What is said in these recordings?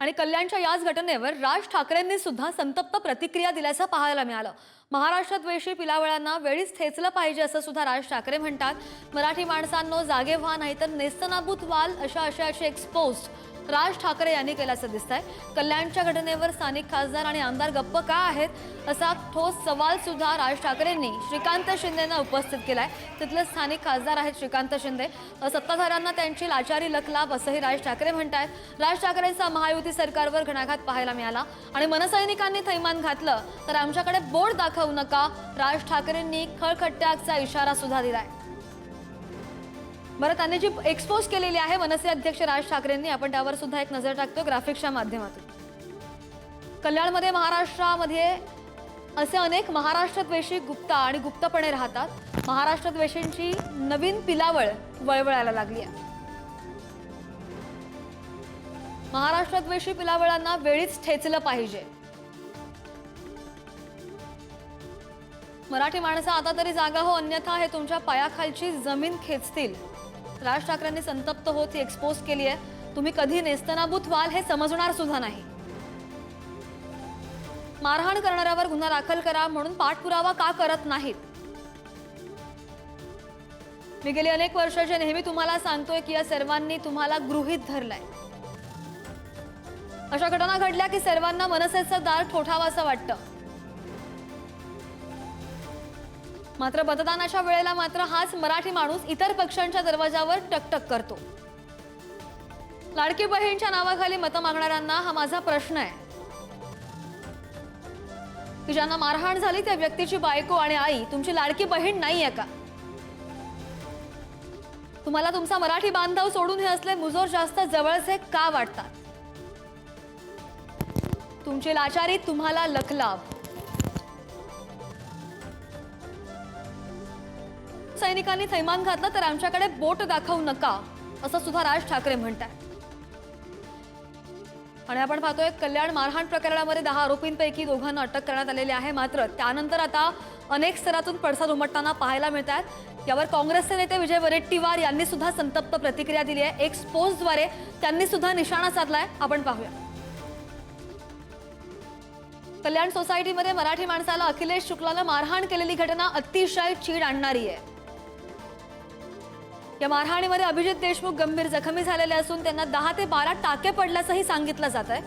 आणि कल्याणच्या याच घटनेवर राज ठाकरेंनी सुद्धा संतप्त प्रतिक्रिया दिल्याचं पाहायला मिळालं। महाराष्ट्रद्वेषी पिलावळ्यांना वेळीच ठेचलं पाहिजे असं सुद्धा राज ठाकरे म्हणतात। मराठी माणसांनो जागे व्हा, नाहीतर नेस्तनाबूत व्हाल अशा आशयाचे एक्सपोज राज ठाकरे यांनी केल्याचं दिसतंय। कल्याणच्या घटनेवर स्थानिक खासदार आणि आमदार गप्प का आहेत असा ठोस सवाल सुद्धा राज ठाकरेंनी श्रीकांत शिंदेंना उपस्थित केलाय। तिथले स्थानिक खासदार आहेत श्रीकांत शिंदे। सत्ताधाऱ्यांना त्यांची लाचारी लखलाभ असंही राज ठाकरे म्हणतात। राज ठाकरेंचा महायुती सरकारवर घणाघात पाहायला मिळाला आणि मनसैनिकांनी थैमान घातलं तर आमच्याकडे बोट दाखवू नका, राज ठाकरेंनी खळखट्ट्याचा इशारा सुद्धा दिलाय। बरं, त्यांनी जी एक्सपोज केलेली आहे मनसे अध्यक्ष राज ठाकरेंनी, आपण त्यावर सुद्धा एक नजर टाकतो ग्राफिक्सच्या माध्यमातून। कल्याणमध्ये महाराष्ट्रामध्ये असे अनेक महाराष्ट्रद्वेषी गुप्त आणि गुप्तपणे राहतात। महाराष्ट्रद्वेषींची नवीन पिलावळ वळवळायला लागली आहे। महाराष्ट्रद्वेषी पिलावळांना वेळीच ठेचलं पाहिजे। मराठी माणसं आता तरी जागा हो, अन्यथा हे तुमच्या पायाखालची जमीन खेचतील। राज ठाकरेंनी संतप्त होत ही एक्सपोज केली आहे। तुम्ही कधी नेस्तनाबूत व्हाल हे समजणार सुद्धा नाही। मारहाण करणाऱ्यावर गुन्हा दाखल करा म्हणून पाठपुरावा का करत नाहीत? मी गेली अनेक वर्षाचे नेहमी तुम्हाला सांगतोय की या सर्वांनी तुम्हाला गृहीत धरलंय। अशा घटना घडल्या की सर्वांना मनसेचं दार ठोठावंसं वाटतं, मात्र मतदानाच्या वेळेला मात्र हाच मराठी माणूस इतर पक्षांच्या दरवाजावर टकटक करतो। लाडकी बहीणच्या नावाखाली मतं मागणाऱ्यांना हा माझा प्रश्न आहे की ज्यांना मारहाण झाली त्या व्यक्तीची बायको आणि आई तुमची लाडकी बहीण नाहीये का? तुम्हाला तुमचा मराठी बांधव सोडून हे असले मुजोर जास्त जवळचे का वाटतात? तुमची लाचारी तुम्हाला लखलाभ। सैनिकांनी थैमान घातलं तर आमच्याकडे बोट दाखवू नका असं सुद्धा राज ठाकरे म्हणतात। आणि आपण पाहतोय कल्याण मारहाण प्रकरणामध्ये 10 आरोपींपैकी दोघांना अटक करण्यात आलेली आहे। मात्र त्यानंतर आता अनेक स्तरातून पडसाद उमटताना पाहायला मिळतात। यावर काँग्रेसचे नेते विजय वडेट्टीवार यांनी सुद्धा संतप्त प्रतिक्रिया दिली आहे। एक्सपोजद्वारे त्यांनी सुद्धा निशाणा साधलाय, आपण पाहूया। कल्याण सोसायटीमध्ये मराठी माणसाला अखिलेश शुक्लानं मारहाण केलेली घटना अतिशय चीड आणणारी आहे। या मारहाणीमध्ये अभिजित देशमुख गंभीर जखमी झालेले असून त्यांना 10 ते 12 टाके पडल्याचंही सांगितलं जात आहे।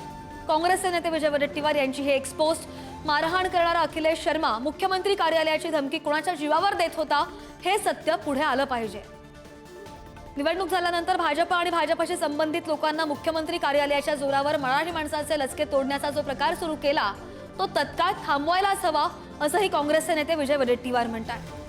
काँग्रेसचे नेते विजय वडेट्टीवार यांची हे एक्सपोज। मारहाण करणारा अखिलेश शर्मा मुख्यमंत्री कार्यालयाची धमकी कोणाच्या जीवावर देत होता हे सत्य पुढे आलं पाहिजे। निवडणूक झाल्यानंतर भाजप आणि भाजपशी संबंधित लोकांना मुख्यमंत्री कार्यालयाच्या जोरावर मराठी माणसाचे लचके तोडण्याचा जो प्रकार सुरू केला तो तत्काळ थांबवायलाच हवा असंही काँग्रेसचे नेते विजय वडेट्टीवार म्हणतात।